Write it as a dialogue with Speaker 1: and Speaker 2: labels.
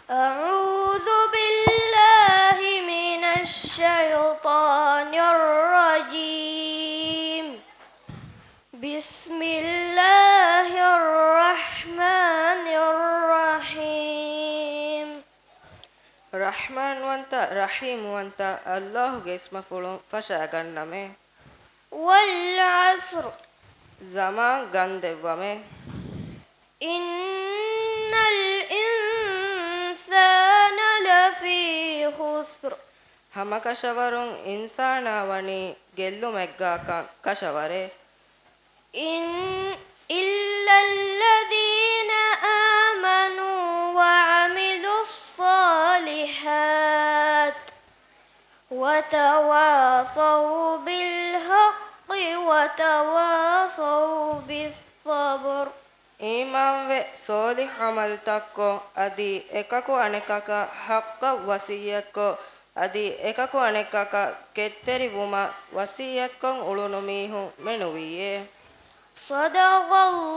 Speaker 1: أعوذ بالله من الشيطان الرجيم بسم الله الرحمن الرحيم
Speaker 2: رحمن وانت رحيم وانت الله اسم فلون فشاغنمه
Speaker 1: والعصر
Speaker 2: زمان غندومه
Speaker 1: إن الإنسان لفي خسر
Speaker 2: hama kashawarun insana wani gellumeggakan kashavare
Speaker 1: إن إلا الذين آمنوا وعملوا الصالحات وتواصوا بالحق وتواصوا بالصبر
Speaker 2: iman ve solih amal takko adi ekaku anekaka haqqa wasiyakko adi ekaku anekaka ketteri wuma wasiyakkon ulunu mihun menuwiye
Speaker 1: صدق الله